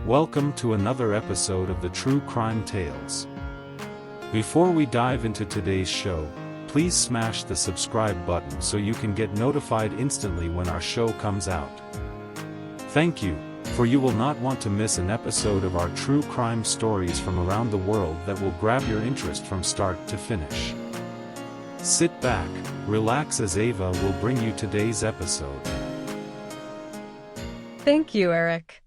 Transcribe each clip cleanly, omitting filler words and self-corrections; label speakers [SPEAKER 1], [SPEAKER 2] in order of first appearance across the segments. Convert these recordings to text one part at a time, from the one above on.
[SPEAKER 1] Welcome to another episode of the True Crime Tales. Before we dive into today's show, please smash the subscribe button so you can get notified instantly when our show comes out. Thank you, for you will not want to miss an episode of our true crime stories from around the world that will grab your interest from start to finish. Sit back, relax as Ava will bring you today's episode.
[SPEAKER 2] Thank you, Eric.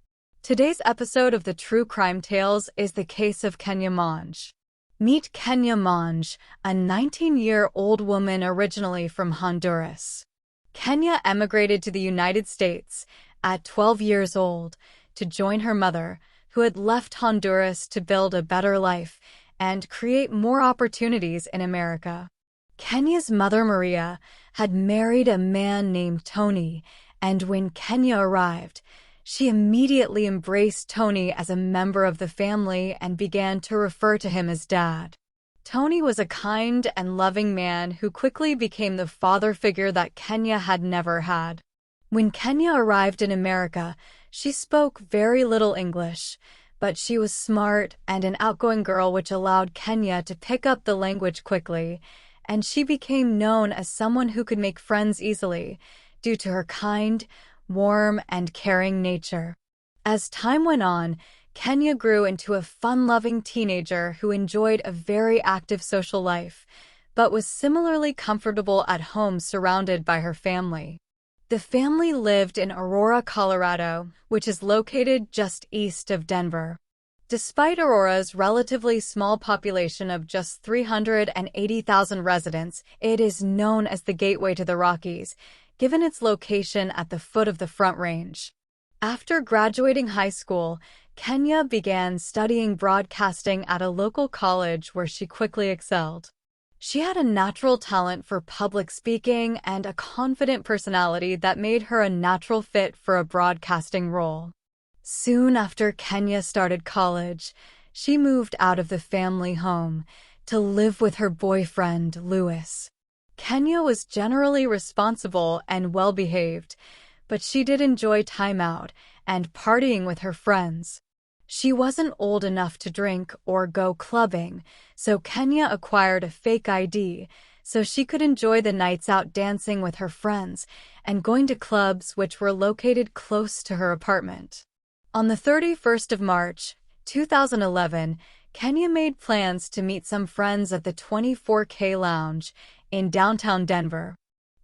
[SPEAKER 2] Today's episode of the True Crime Tales is the case of Kenya Monge. Meet Kenya Monge, a 19-year-old woman originally from Honduras. Kenya emigrated to the United States at 12 years old to join her mother, who had left Honduras to build a better life and create more opportunities in America. Kenya's mother, Maria, had married a man named Tony, and when Kenya arrived, she immediately embraced Tony as a member of the family and began to refer to him as Dad. Tony was a kind and loving man who quickly became the father figure that Kenya had never had. When Kenya arrived in America, she spoke very little English, but she was smart and an outgoing girl, which allowed Kenya to pick up the language quickly, and she became known as someone who could make friends easily due to her kind, warm, and caring nature. As time went on, Kenya grew into a fun-loving teenager who enjoyed a very active social life, but was similarly comfortable at home surrounded by her family. The family lived in Aurora, Colorado, which is located just east of Denver. Despite Aurora's relatively small population of just 380,000 residents, it is known as the gateway to the Rockies, given its location at the foot of the Front Range. After graduating high school, Kenya began studying broadcasting at a local college where she quickly excelled. She had a natural talent for public speaking and a confident personality that made her a natural fit for a broadcasting role. Soon after Kenya started college, she moved out of the family home to live with her boyfriend, Louis. Kenya was generally responsible and well-behaved, but she did enjoy time out and partying with her friends. She wasn't old enough to drink or go clubbing, so Kenya acquired a fake ID so she could enjoy the nights out dancing with her friends and going to clubs which were located close to her apartment. On the 31st of March, 2011, Kenya made plans to meet some friends at the 24K Lounge in downtown Denver.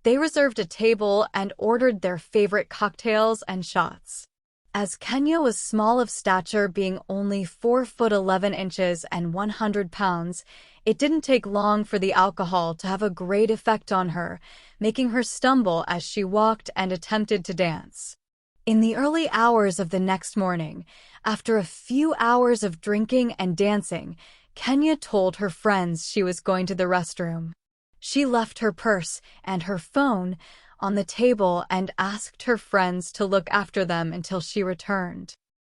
[SPEAKER 2] They reserved a table and ordered their favorite cocktails and shots. As Kenya was small of stature, being only 4 foot 11 inches and 100 pounds, it didn't take long for the alcohol to have a great effect on her, making her stumble as she walked and attempted to dance. In the early hours of the next morning, after a few hours of drinking and dancing, Kenya told her friends she was going to the restroom. She left her purse and her phone on the table and asked her friends to look after them until she returned.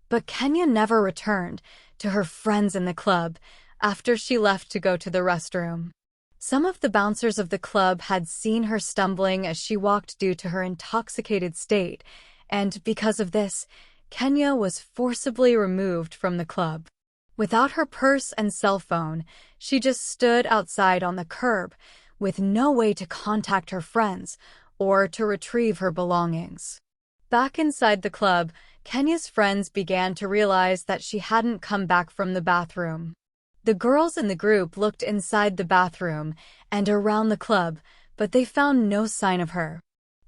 [SPEAKER 2] But Kenya never returned to her friends in the club after she left to go to the restroom. Some of the bouncers of the club had seen her stumbling as she walked due to her intoxicated state, and because of this, Kenya was forcibly removed from the club. Without her purse and cell phone, she just stood outside on the curb, with no way to contact her friends or to retrieve her belongings. Back inside the club, Kenya's friends began to realize that she hadn't come back from the bathroom. The girls in the group looked inside the bathroom and around the club, but they found no sign of her.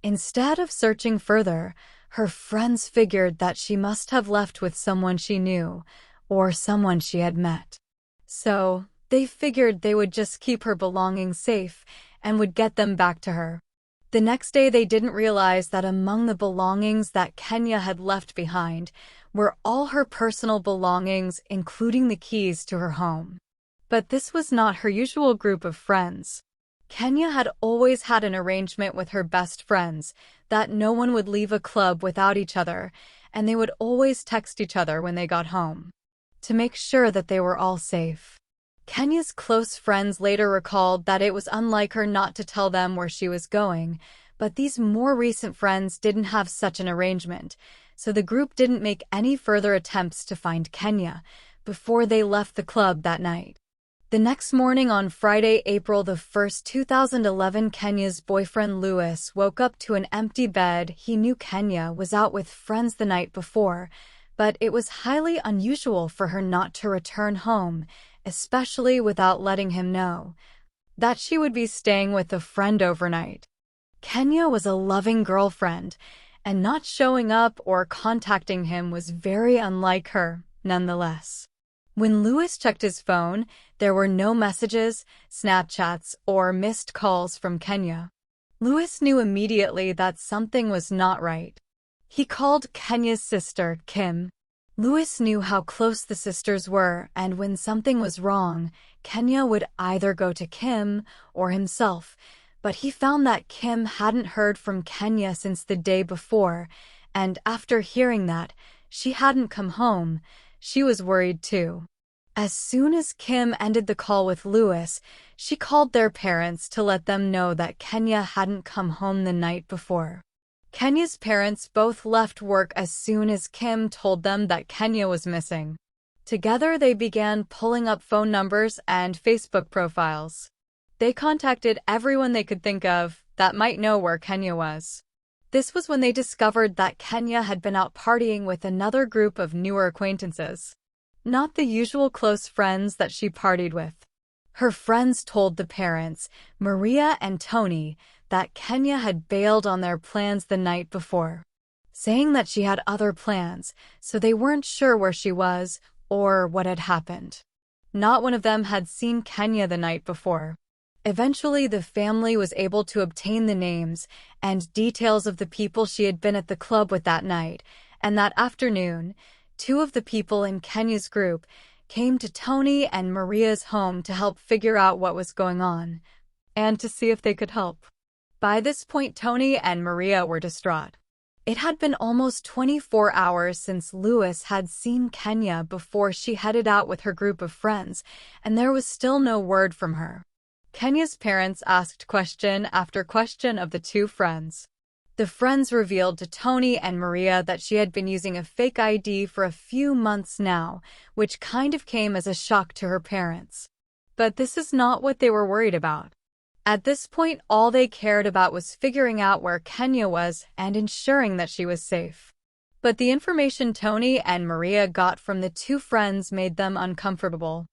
[SPEAKER 2] Instead of searching further, her friends figured that she must have left with someone she knew or someone she had met. So, they figured they would just keep her belongings safe and would get them back to her. The next day, they didn't realize that among the belongings that Kenya had left behind were all her personal belongings, including the keys to her home. But this was not her usual group of friends. Kenya had always had an arrangement with her best friends that no one would leave a club without each other, and they would always text each other when they got home to make sure that they were all safe. Kenya's close friends later recalled that it was unlike her not to tell them where she was going, but these more recent friends didn't have such an arrangement, so the group didn't make any further attempts to find Kenya before they left the club that night. The next morning on Friday, April the 1st, 2011, Kenya's boyfriend Lewis woke up to an empty bed. He knew Kenya was out with friends the night before, but it was highly unusual for her not to return home, especially without letting him know that she would be staying with a friend overnight. Kenya was a loving girlfriend, and not showing up or contacting him was very unlike her, nonetheless. When Lewis checked his phone, there were no messages, Snapchats, or missed calls from Kenya. Lewis knew immediately that something was not right. He called Kenya's sister, Kim. Lewis knew how close the sisters were, and when something was wrong, Kenya would either go to Kim or himself, but he found that Kim hadn't heard from Kenya since the day before, and after hearing that she hadn't come home, she was worried too. As soon as Kim ended the call with Lewis, she called their parents to let them know that Kenya hadn't come home the night before. Kenya's parents both left work as soon as Kim told them that Kenya was missing. Together, they began pulling up phone numbers and Facebook profiles. They contacted everyone they could think of that might know where Kenya was. This was when they discovered that Kenya had been out partying with another group of newer acquaintances. Not the usual close friends that she partied with. Her friends told the parents, Maria and Tony, that Kenya had bailed on their plans the night before, saying that she had other plans, so they weren't sure where she was or what had happened. Not one of them had seen Kenya the night before. Eventually, the family was able to obtain the names and details of the people she had been at the club with that night, and that afternoon, 2 of the people in Kenya's group came to Tony and Maria's home to help figure out what was going on, and to see if they could help. By this point, Tony and Maria were distraught. It had been almost 24 hours since Lewis had seen Kenya before she headed out with her group of friends, and there was still no word from her. Kenya's parents asked question after question of the 2 friends. The friends revealed to Tony and Maria that she had been using a fake ID for a few months now, which kind of came as a shock to her parents. But this is not what they were worried about. At this point, all they cared about was figuring out where Kenya was and ensuring that she was safe. But the information Tony and Maria got from the 2 friends made them uncomfortable.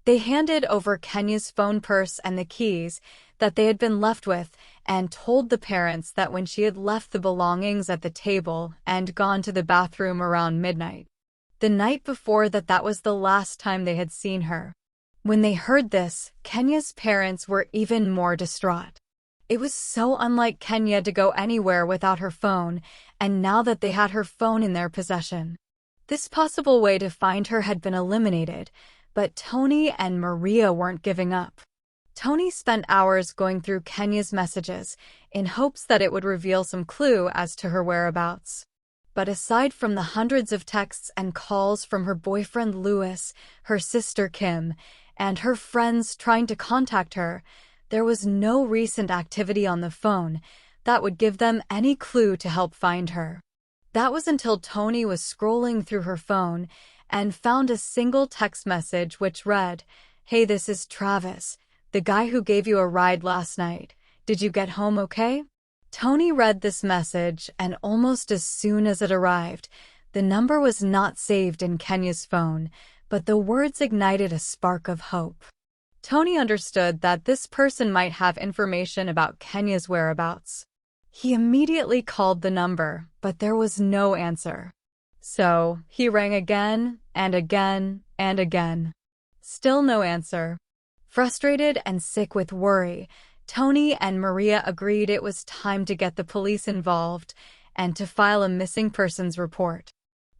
[SPEAKER 2] They handed over Kenya's phone, purse, and the keys that they had been left with, and told the parents that when she had left the belongings at the table and gone to the bathroom around midnight, the night before, that was the last time they had seen her. When they heard this, Kenya's parents were even more distraught. It was so unlike Kenya to go anywhere without her phone, and now that they had her phone in their possession, this possible way to find her had been eliminated. But Tony and Maria weren't giving up. Tony spent hours going through Kenya's messages in hopes that it would reveal some clue as to her whereabouts. But aside from the hundreds of texts and calls from her boyfriend Lewis, her sister Kim, and her friends trying to contact her, there was no recent activity on the phone that would give them any clue to help find her. That was until Tony was scrolling through her phone and found a single text message which read, "Hey, this is Travis, the guy who gave you a ride last night. Did you get home okay?" Tony read this message, and almost as soon as it arrived, the number was not saved in Kenya's phone, but the words ignited a spark of hope. Tony understood that this person might have information about Kenya's whereabouts. He immediately called the number, but there was no answer. So he rang again and again and again. Still no answer. Frustrated and sick with worry, Tony and Maria agreed it was time to get the police involved and to file a missing persons report.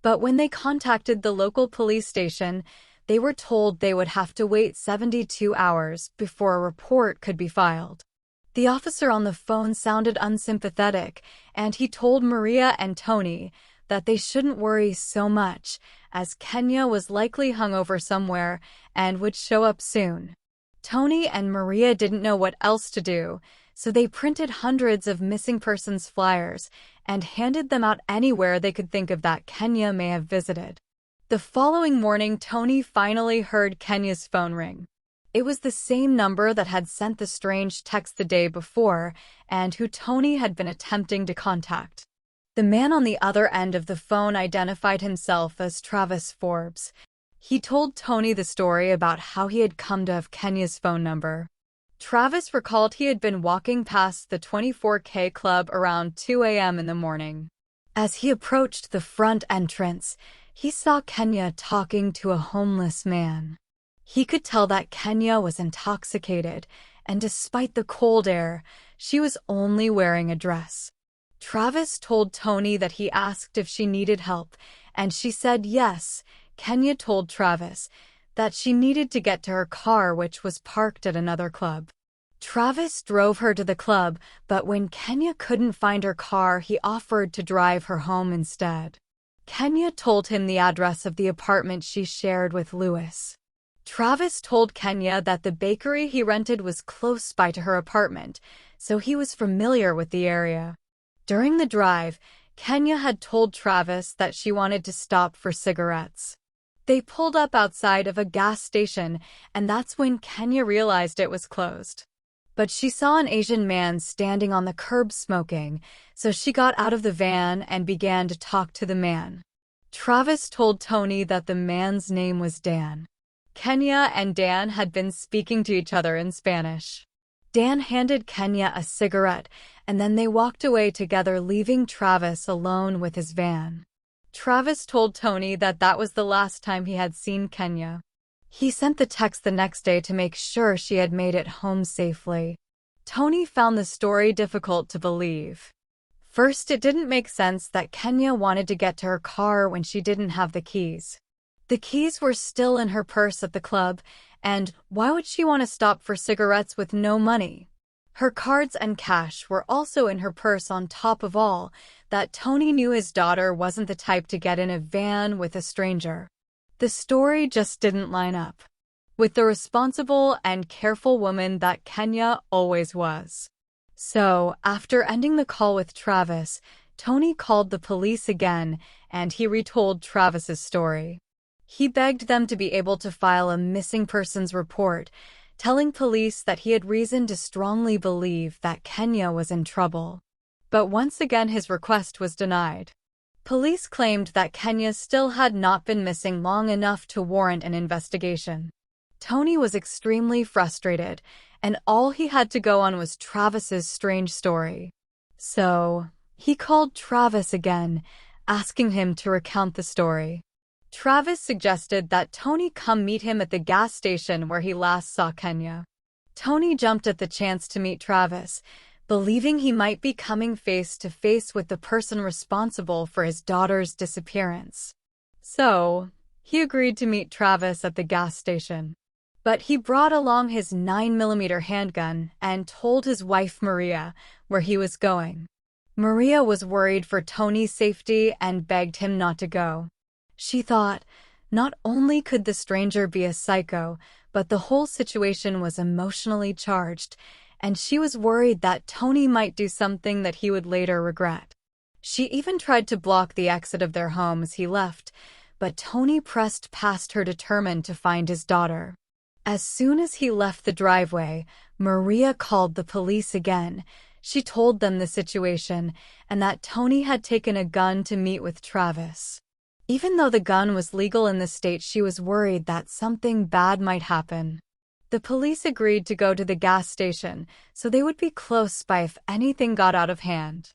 [SPEAKER 2] But when they contacted the local police station, they were told they would have to wait 72 hours before a report could be filed. The officer on the phone sounded unsympathetic, and he told Maria and Tony that they shouldn't worry so much, as Kenya was likely hungover somewhere and would show up soon. Tony and Maria didn't know what else to do, so they printed hundreds of missing persons flyers and handed them out anywhere they could think of that Kenya may have visited. The following morning, Tony finally heard Kenya's phone ring. It was the same number that had sent the strange text the day before and who Tony had been attempting to contact. The man on the other end of the phone identified himself as Travis Forbes. He told Tony the story about how he had come to have Kenya's phone number. Travis recalled he had been walking past the 24K club around 2 a.m. in the morning. As he approached the front entrance, he saw Kenya talking to a homeless man. He could tell that Kenya was intoxicated, and despite the cold air, she was only wearing a dress. Travis told Tony that he asked if she needed help, and she said yes. Kenya told Travis that she needed to get to her car, which was parked at another club. Travis drove her to the club, but when Kenya couldn't find her car, he offered to drive her home instead. Kenya told him the address of the apartment she shared with Lewis. Travis told Kenya that the bakery he rented was close by to her apartment, so he was familiar with the area. During the drive, Kenya had told Travis that she wanted to stop for cigarettes. They pulled up outside of a gas station, and that's when Kenya realized it was closed. But she saw an Asian man standing on the curb smoking, so she got out of the van and began to talk to the man. Travis told Tony that the man's name was Dan. Kenya and Dan had been speaking to each other in Spanish. Dan handed Kenya a cigarette, and then they walked away together, leaving Travis alone with his van. Travis told Tony that that was the last time he had seen Kenya. He sent the text the next day to make sure she had made it home safely. Tony found the story difficult to believe. First, it didn't make sense that Kenya wanted to get to her car when she didn't have the keys. The keys were still in her purse at the club, and why would she want to stop for cigarettes with no money? Her cards and cash were also in her purse. On top of all, that Tony knew his daughter wasn't the type to get in a van with a stranger. The story just didn't line up with the responsible and careful woman that Kenya always was. So, after ending the call with Travis, Tony called the police again, and he retold Travis's story. He begged them to be able to file a missing persons report, telling police that he had reason to strongly believe that Kenya was in trouble. But once again his request was denied. Police claimed that Kenya still had not been missing long enough to warrant an investigation. Tony was extremely frustrated, and all he had to go on was Travis's strange story. So, he called Travis again, asking him to recount the story. Travis suggested that Tony come meet him at the gas station where he last saw Kenya. Tony jumped at the chance to meet Travis, believing he might be coming face to face with the person responsible for his daughter's disappearance. So, he agreed to meet Travis at the gas station. But he brought along his 9mm handgun and told his wife Maria where he was going. Maria was worried for Tony's safety and begged him not to go. She thought, not only could the stranger be a psycho, but the whole situation was emotionally charged, and she was worried that Tony might do something that he would later regret. She even tried to block the exit of their home as he left, but Tony pressed past her, determined to find his daughter. As soon as he left the driveway, Maria called the police again. She told them the situation and that Tony had taken a gun to meet with Travis. Even though the gun was legal in the state, she was worried that something bad might happen. The police agreed to go to the gas station so they would be close by if anything got out of hand.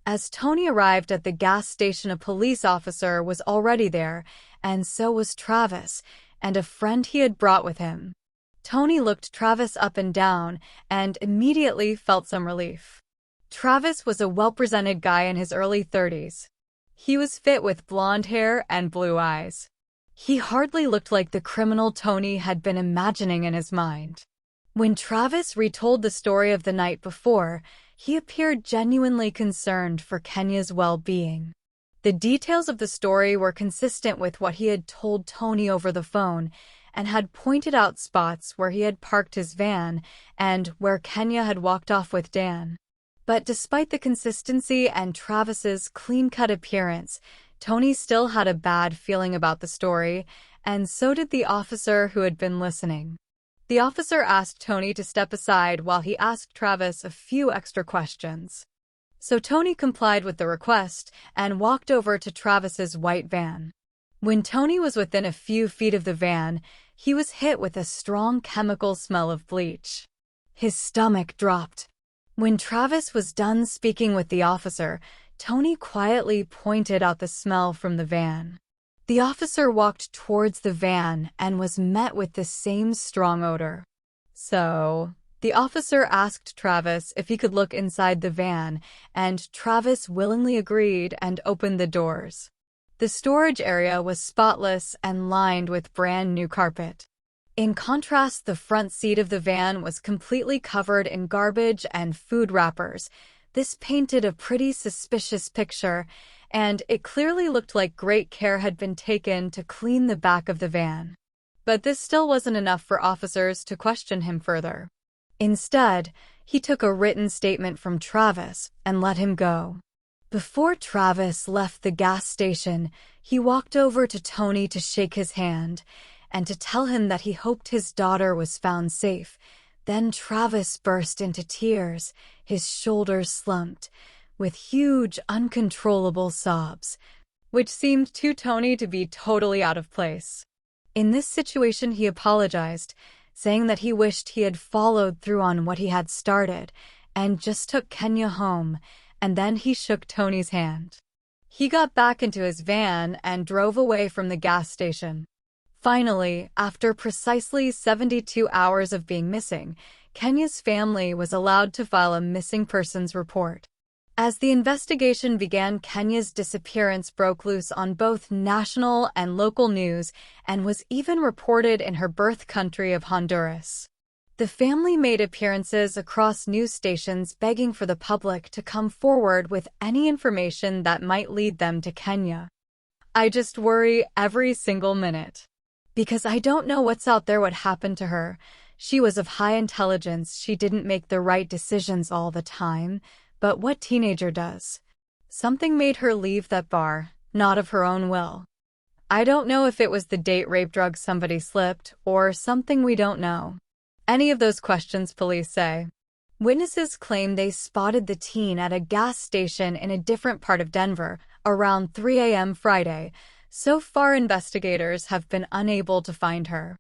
[SPEAKER 2] As Tony arrived at the gas station, a police officer was already there, and so was Travis and a friend he had brought with him. Tony looked Travis up and down and immediately felt some relief. Travis was a well-presented guy in his early 30s. He was fit with blonde hair and blue eyes. He hardly looked like the criminal Tony had been imagining in his mind. When Travis retold the story of the night before, he appeared genuinely concerned for Kenya's well-being. The details of the story were consistent with what he had told Tony over the phone, and had pointed out spots where he had parked his van and where Kenya had walked off with Dan. But despite the consistency and Travis's clean-cut appearance, Tony still had a bad feeling about the story, and so did the officer who had been listening. The officer asked Tony to step aside while he asked Travis a few extra questions. So Tony complied with the request and walked over to Travis's white van. When Tony was within a few feet of the van, he was hit with a strong chemical smell of bleach. His stomach dropped. When Travis was done speaking with the officer, Tony quietly pointed out the smell from the van. The officer walked towards the van and was met with the same strong odor. So, the officer asked Travis if he could look inside the van, and Travis willingly agreed and opened the doors. The storage area was spotless and lined with brand new carpet. In contrast, the front seat of the van was completely covered in garbage and food wrappers. This painted a pretty suspicious picture, and it clearly looked like great care had been taken to clean the back of the van. But this still wasn't enough for officers to question him further. Instead, he took a written statement from Travis and let him go. Before Travis left the gas station, he walked over to Tony to shake his hand and to tell him that he hoped his daughter was found safe. Then Travis burst into tears, his shoulders slumped, with huge, uncontrollable sobs, which seemed to Tony to be totally out of place. In this situation, he apologized, saying that he wished he had followed through on what he had started and just took Kenya home, and then he shook Tony's hand. He got back into his van and drove away from the gas station. Finally, after precisely 72 hours of being missing, Kenya's family was allowed to file a missing persons report. As the investigation began, Kenya's disappearance broke loose on both national and local news and was even reported in her birth country of Honduras. The family made appearances across news stations begging for the public to come forward with any information that might lead them to Kenya. I just worry every single minute. Because I don't know what's out there, what happened to her. She was of high intelligence, she didn't make the right decisions all the time, but what teenager does? Something made her leave that bar, not of her own will. I don't know if it was the date rape drug somebody slipped, or something we don't know. Any of those questions, police say. Witnesses claim they spotted the teen at a gas station in a different part of Denver, around 3 a.m. Friday. So far, investigators have been unable to find her.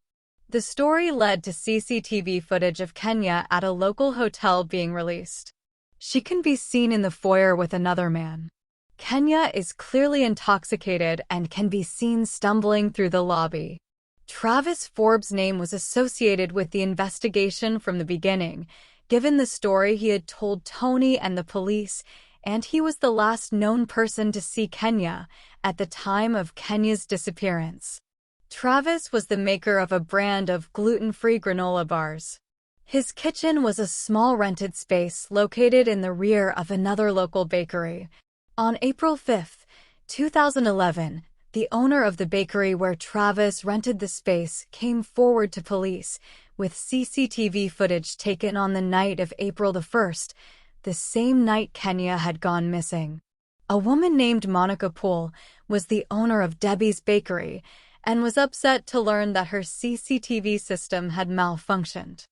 [SPEAKER 2] The story led to CCTV footage of Kenya at a local hotel being released. She can be seen in the foyer with another man. Kenya is clearly intoxicated and can be seen stumbling through the lobby. Travis Forbes' name was associated with the investigation from the beginning, given the story he had told Tony and the police, and he was the last known person to see Kenya at the time of Kenya's disappearance. Travis was the maker of a brand of gluten-free granola bars. His kitchen was a small rented space located in the rear of another local bakery. On April 5, 2011, the owner of the bakery where Travis rented the space came forward to police with CCTV footage taken on the night of April 1st, the same night Kenya had gone missing. A woman named Monica Poole was the owner of Debbie's Bakery and was upset to learn that her CCTV system had malfunctioned.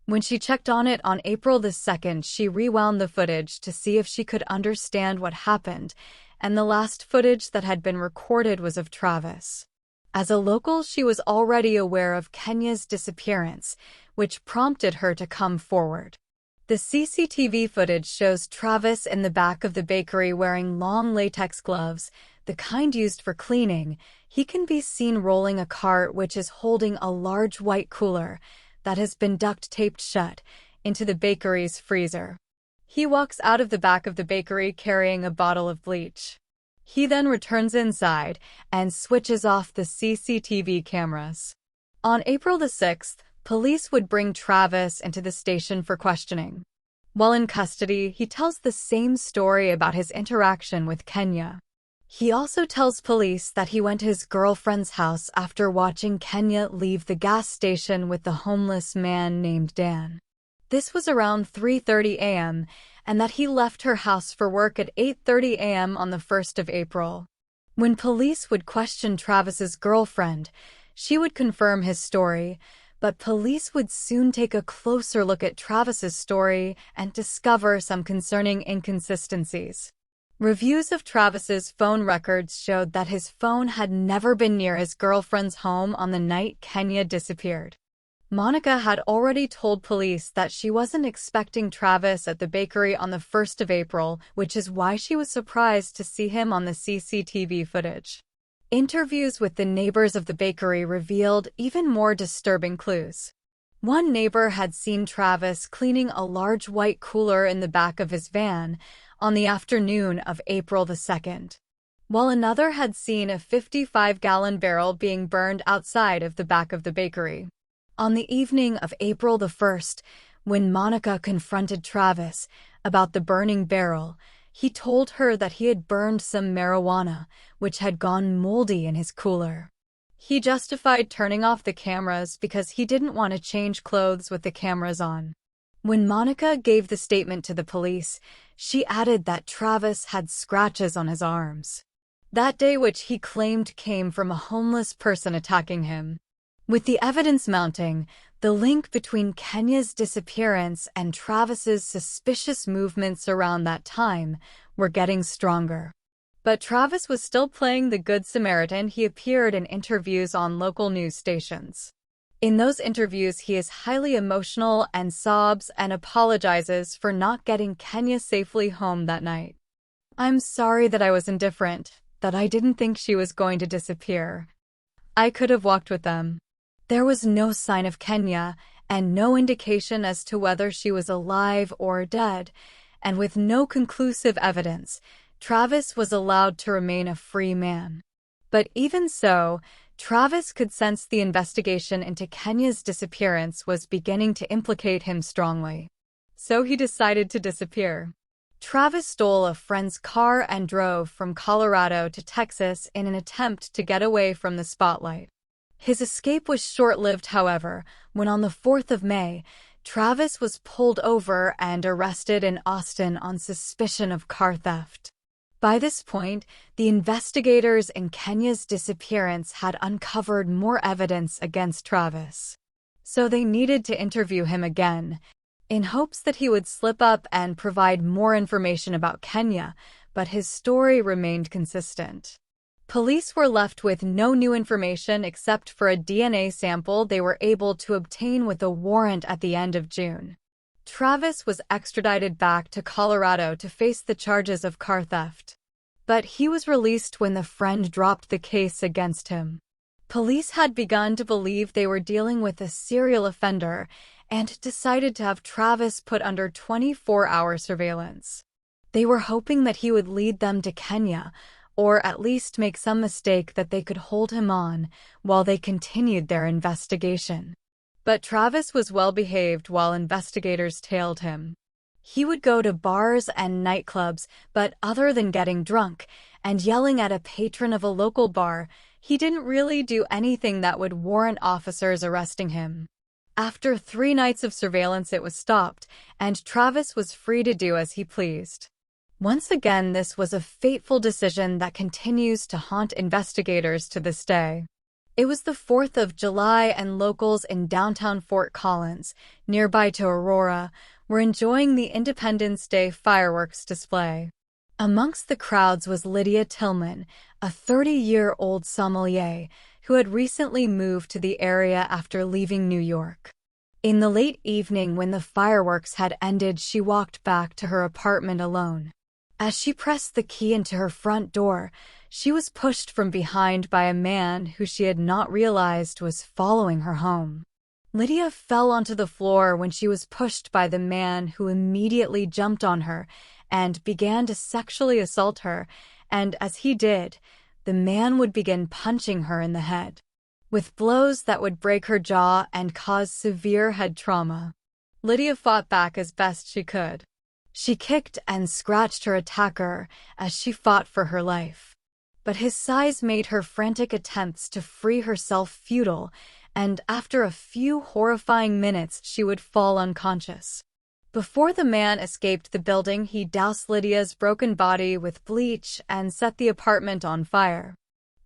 [SPEAKER 2] When she checked on it on April 2nd, she rewound the footage to see if she could understand what happened, and the last footage that had been recorded was of Travis. As a local, she was already aware of Kenya's disappearance, which prompted her to come forward. The CCTV footage shows Travis in the back of the bakery wearing long latex gloves, the kind used for cleaning. He can be seen rolling a cart which is holding a large white cooler that has been duct-taped shut into the bakery's freezer. He walks out of the back of the bakery carrying a bottle of bleach. He then returns inside and switches off the CCTV cameras. On April 6th, police would bring Travis into the station for questioning. While in custody, he tells the same story about his interaction with Kenya. He also tells police that he went to his girlfriend's house after watching Kenya leave the gas station with the homeless man named Dan. This was around 3:30 a.m., and that he left her house for work at 8:30 a.m. on the 1st of April. When police would question Travis's girlfriend, she would confirm his story, but police would soon take a closer look at Travis's story and discover some concerning inconsistencies. Reviews of Travis's phone records showed that his phone had never been near his girlfriend's home on the night Kenya disappeared. Monica had already told police that she wasn't expecting Travis at the bakery on the 1st of April, which is why she was surprised to see him on the CCTV footage. Interviews with the neighbors of the bakery revealed even more disturbing clues. One neighbor had seen Travis cleaning a large white cooler in the back of his van on the afternoon of April the 2nd, while another had seen a 55-gallon barrel being burned outside of the back of the bakery. On the evening of April the 1st, when Monica confronted Travis about the burning barrel, he told her that he had burned some marijuana, which had gone moldy in his cooler. He justified turning off the cameras because he didn't want to change clothes with the cameras on. When Monica gave the statement to the police, she added that Travis had scratches on his arms that day, which he claimed came from a homeless person attacking him. With the evidence mounting, the link between Kenya's disappearance and Travis's suspicious movements around that time were getting stronger. But Travis was still playing the Good Samaritan. He appeared in interviews on local news stations. In those interviews, he is highly emotional and sobs and apologizes for not getting Kenya safely home that night. "I'm sorry that I was indifferent, that I didn't think she was going to disappear. I could have walked with them. There was no sign of Kenya and no indication as to whether she was alive or dead, and with no conclusive evidence, Travis was allowed to remain a free man. But even so, Travis could sense the investigation into Kenya's disappearance was beginning to implicate him strongly. So he decided to disappear. Travis stole a friend's car and drove from Colorado to Texas in an attempt to get away from the spotlight. His escape was short-lived, however, when on the 4th of May, Travis was pulled over and arrested in Austin on suspicion of car theft. By this point, the investigators in Kenya's disappearance had uncovered more evidence against Travis. So they needed to interview him again, in hopes that he would slip up and provide more information about Kenya, but his story remained consistent. Police were left with no new information except for a DNA sample they were able to obtain with a warrant at the end of June. Travis was extradited back to Colorado to face the charges of car theft. But he was released when the friend dropped the case against him. Police had begun to believe they were dealing with a serial offender and decided to have Travis put under 24-hour surveillance. They were hoping that he would lead them to Kenya, or at least make some mistake that they could hold him on while they continued their investigation. But Travis was well behaved while investigators tailed him. He would go to bars and nightclubs, but other than getting drunk and yelling at a patron of a local bar, he didn't really do anything that would warrant officers arresting him. After 3 nights of surveillance, it was stopped, and Travis was free to do as he pleased. Once again, this was a fateful decision that continues to haunt investigators to this day. It was the 4th of July, and locals in downtown Fort Collins, nearby to Aurora, were enjoying the Independence Day fireworks display. Amongst the crowds was Lydia Tillman, a 30-year-old sommelier who had recently moved to the area after leaving New York. In the late evening, when the fireworks had ended, she walked back to her apartment alone. As she pressed the key into her front door, she was pushed from behind by a man who she had not realized was following her home. Lydia fell onto the floor when she was pushed by the man, who immediately jumped on her and began to sexually assault her, and as he did, the man would begin punching her in the head, with blows that would break her jaw and cause severe head trauma. Lydia fought back as best she could. She kicked and scratched her attacker as she fought for her life. But his size made her frantic attempts to free herself futile, and after a few horrifying minutes she would fall unconscious. Before the man escaped the building, he doused Lydia's broken body with bleach and set the apartment on fire.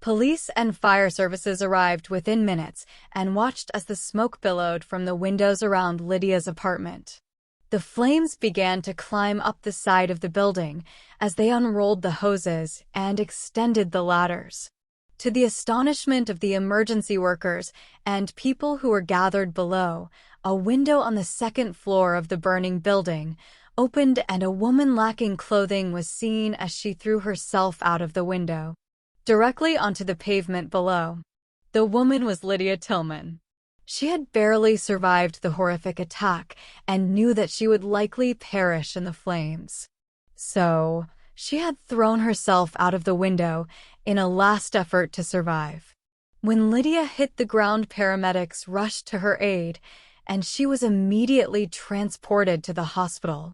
[SPEAKER 2] Police and fire services arrived within minutes and watched as the smoke billowed from the windows around Lydia's apartment. The flames began to climb up the side of the building as they unrolled the hoses and extended the ladders. To the astonishment of the emergency workers and people who were gathered below, a window on the second floor of the burning building opened and a woman lacking clothing was seen as she threw herself out of the window, directly onto the pavement below. The woman was Lydia Tillman. She had barely survived the horrific attack and knew that she would likely perish in the flames. So, she had thrown herself out of the window in a last effort to survive. When Lydia hit the ground, paramedics rushed to her aid, and she was immediately transported to the hospital.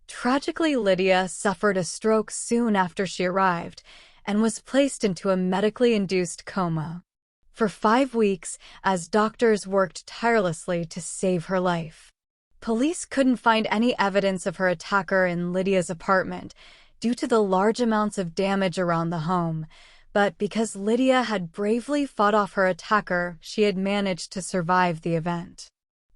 [SPEAKER 2] Tragically, Lydia suffered a stroke soon after she arrived and was placed into a medically induced coma. For 5 weeks, as doctors worked tirelessly to save her life. Police couldn't find any evidence of her attacker in Lydia's apartment due to the large amounts of damage around the home, but because Lydia had bravely fought off her attacker, she had managed to survive the event.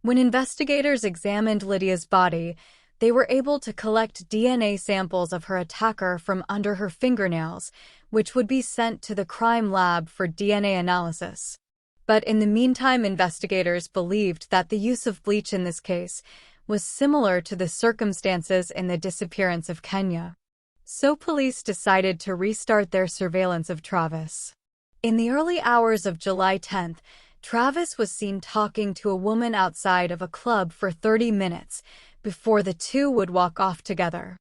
[SPEAKER 2] When investigators examined Lydia's body, they were able to collect DNA samples of her attacker from under her fingernails, which would be sent to the crime lab for DNA analysis. But in the meantime, investigators believed that the use of bleach in this case was similar to the circumstances in the disappearance of Kenya. So police decided to restart their surveillance of Travis. In the early hours of July 10th, Travis was seen talking to a woman outside of a club for 30 minutes before the two would walk off together.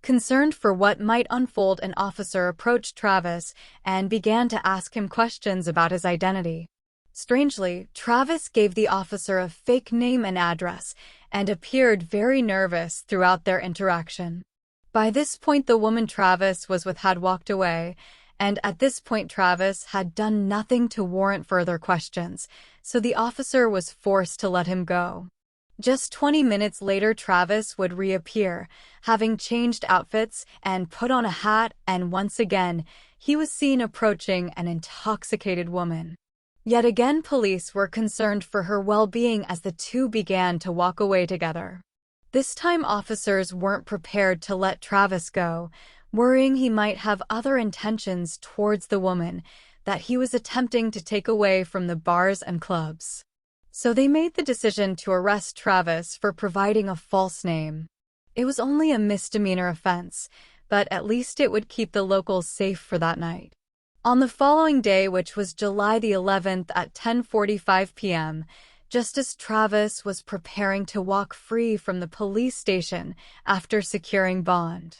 [SPEAKER 2] Concerned for what might unfold, an officer approached Travis and began to ask him questions about his identity. Strangely, Travis gave the officer a fake name and address and appeared very nervous throughout their interaction. By this point, the woman Travis was with had walked away, and at this point Travis had done nothing to warrant further questions, so the officer was forced to let him go. Just 20 minutes later, Travis would reappear, having changed outfits and put on a hat, and once again, he was seen approaching an intoxicated woman. Yet again, police were concerned for her well-being as the two began to walk away together. This time, officers weren't prepared to let Travis go, worrying he might have other intentions towards the woman that he was attempting to take away from the bars and clubs. So they made the decision to arrest Travis for providing a false name. It was only a misdemeanor offense, but at least it would keep the locals safe for that night. On the following day, which was July the 11th at 10:45 p.m., just as Travis was preparing to walk free from the police station after securing bond,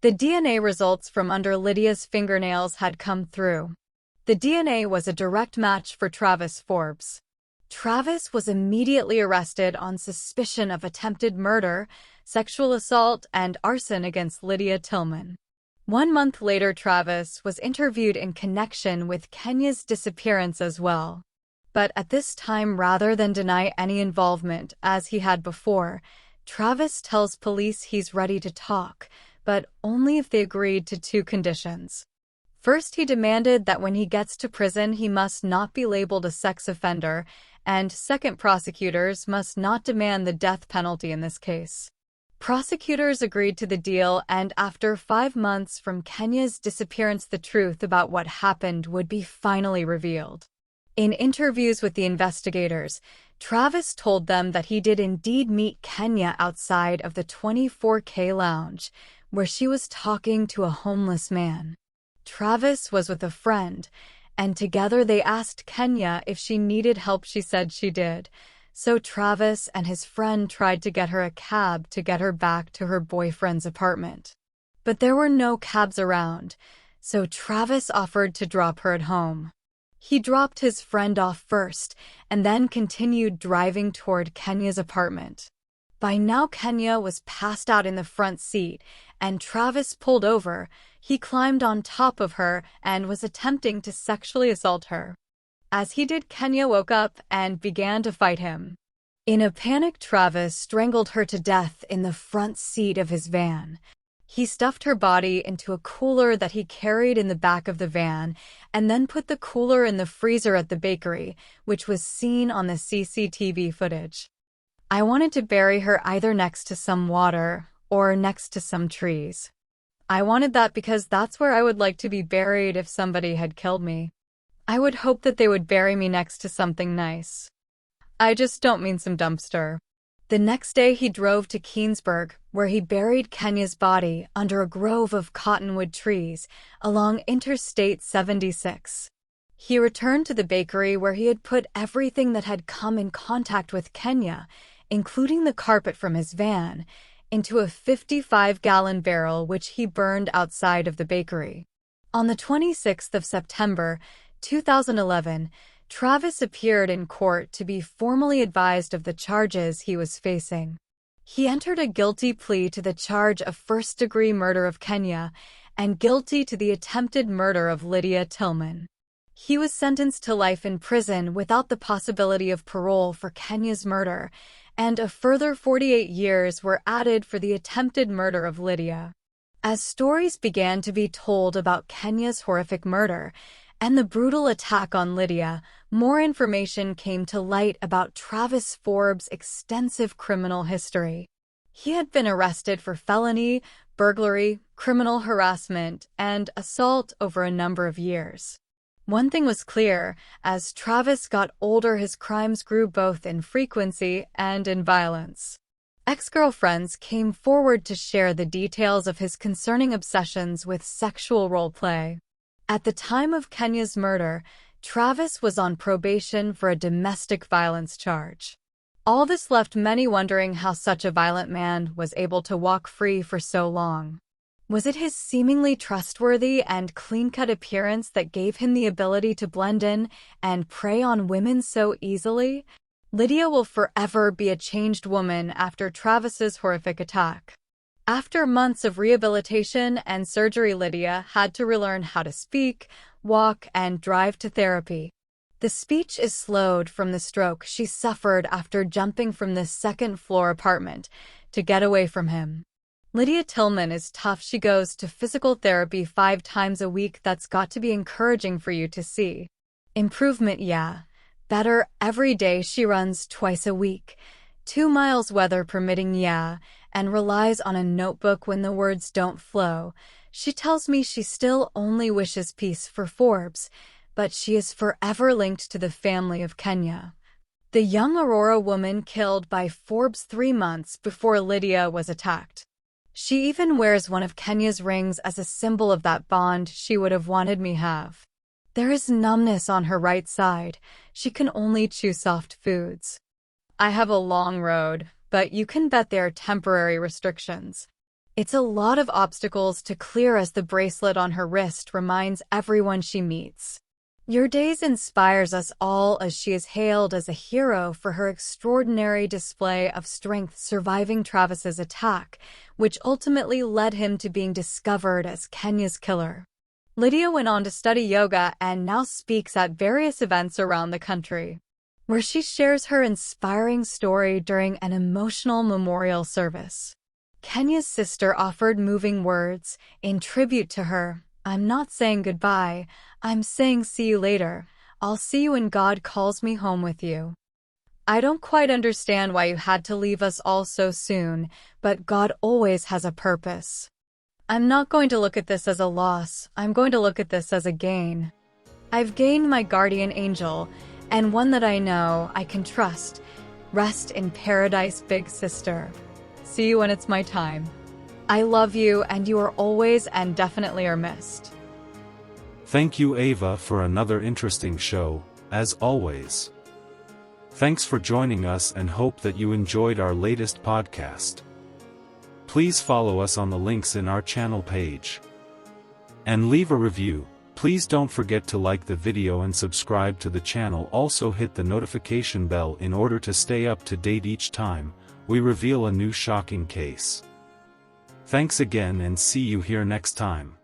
[SPEAKER 2] the DNA results from under Lydia's fingernails had come through. The DNA was a direct match for Travis Forbes. Travis was immediately arrested on suspicion of attempted murder, sexual assault, and arson against Lydia Tillman. 1 month later, Travis was interviewed in connection with Kenya's disappearance as well. But at this time, rather than deny any involvement as he had before, Travis tells police he's ready to talk, but only if they agreed to 2 conditions. First, he demanded that when he gets to prison, he must not be labeled a sex offender, and second, prosecutors must not demand the death penalty in this case. Prosecutors agreed to the deal, and after 5 months from Kenya's disappearance, the truth about what happened would be finally revealed. In interviews with the investigators, Travis told them that he did indeed meet Kenya outside of the 24K lounge, where she was talking to a homeless man. Travis was with a friend, and together they asked Kenya if she needed help. She said she did, so Travis and his friend tried to get her a cab to get her back to her boyfriend's apartment. But there were no cabs around, so Travis offered to drop her at home. He dropped his friend off first, and then continued driving toward Kenya's apartment. By now, Kenya was passed out in the front seat, and Travis pulled over. He climbed on top of her and was attempting to sexually assault her. As he did, Kenya woke up and began to fight him. In a panic, Travis strangled her to death in the front seat of his van. He stuffed her body into a cooler that he carried in the back of the van, and then put the cooler in the freezer at the bakery, which was seen on the CCTV footage. I wanted to bury her either next to some water or next to some trees. I wanted that because that's where I would like to be buried if somebody had killed me. I would hope that they would bury me next to something nice. I just don't mean some dumpster. The next day he drove to Keensburg, where he buried Kenya's body under a grove of cottonwood trees along Interstate 76. He returned to the bakery where he had put everything that had come in contact with Kenya, including the carpet from his van, into a 55-gallon barrel which he burned outside of the bakery. On the 26th of September, 2011, Travis appeared in court to be formally advised of the charges he was facing. He entered a guilty plea to the charge of first-degree murder of Kenya and guilty to the attempted murder of Lydia Tillman. He was sentenced to life in prison without the possibility of parole for Kenya's murder, and a further 48 years were added for the attempted murder of Lydia. As stories began to be told about Kenya's horrific murder and the brutal attack on Lydia, more information came to light about Travis Forbes' extensive criminal history. He had been arrested for felony, burglary, criminal harassment, and assault over a number of years. One thing was clear: as Travis got older, his crimes grew both in frequency and in violence. Ex-girlfriends came forward to share the details of his concerning obsessions with sexual role play. At the time of Kenya's murder, Travis was on probation for a domestic violence charge. All this left many wondering how such a violent man was able to walk free for so long. Was it his seemingly trustworthy and clean-cut appearance that gave him the ability to blend in and prey on women so easily? Lydia will forever be a changed woman after Travis's horrific attack. After months of rehabilitation and surgery, Lydia had to relearn how to speak, walk, and drive to therapy. The speech is slowed from the stroke she suffered after jumping from the second-floor apartment to get away from him. Lydia Tillman is tough. She goes to physical therapy 5 times a week. That's got to be encouraging for you to see. Improvement, yeah. Better every day. She runs twice a week, 2 miles weather permitting, yeah, and relies on a notebook when the words don't flow. She tells me she still only wishes peace for Forbes, but she is forever linked to the family of Kenya. The young Aurora woman killed by Forbes 3 months before Lydia was attacked. She even wears one of Kenya's rings as a symbol of that bond she would have wanted me have. There is numbness on her right side. She can only chew soft foods. I have a long road, but you can bet there are temporary restrictions. It's a lot of obstacles to clear, as the bracelet on her wrist reminds everyone she meets. Your Days inspires us all, as she is hailed as a hero for her extraordinary display of strength surviving Travis's attack, which ultimately led him to being discovered as Kenya's killer. Lydia went on to study yoga and now speaks at various events around the country, where she shares her inspiring story during an emotional memorial service. Kenya's sister offered moving words in tribute to her. "I'm not saying goodbye, I'm saying see you later. I'll see you when God calls me home with you. I don't quite understand why you had to leave us all so soon, but God always has a purpose. I'm not going to look at this as a loss, I'm going to look at this as a gain. I've gained my guardian angel, and one that I know I can trust. Rest in paradise, big sister. See you when it's my time. I love you, and you are always and definitely are missed."
[SPEAKER 1] Thank you, Ava, for another interesting show, as always. Thanks for joining us and hope that you enjoyed our latest podcast. Please follow us on the links in our channel page. And leave a review. Please don't forget to like the video and subscribe to the channel. Also hit the notification bell in order to stay up to date each time we reveal a new shocking case. Thanks again, and see you here next time.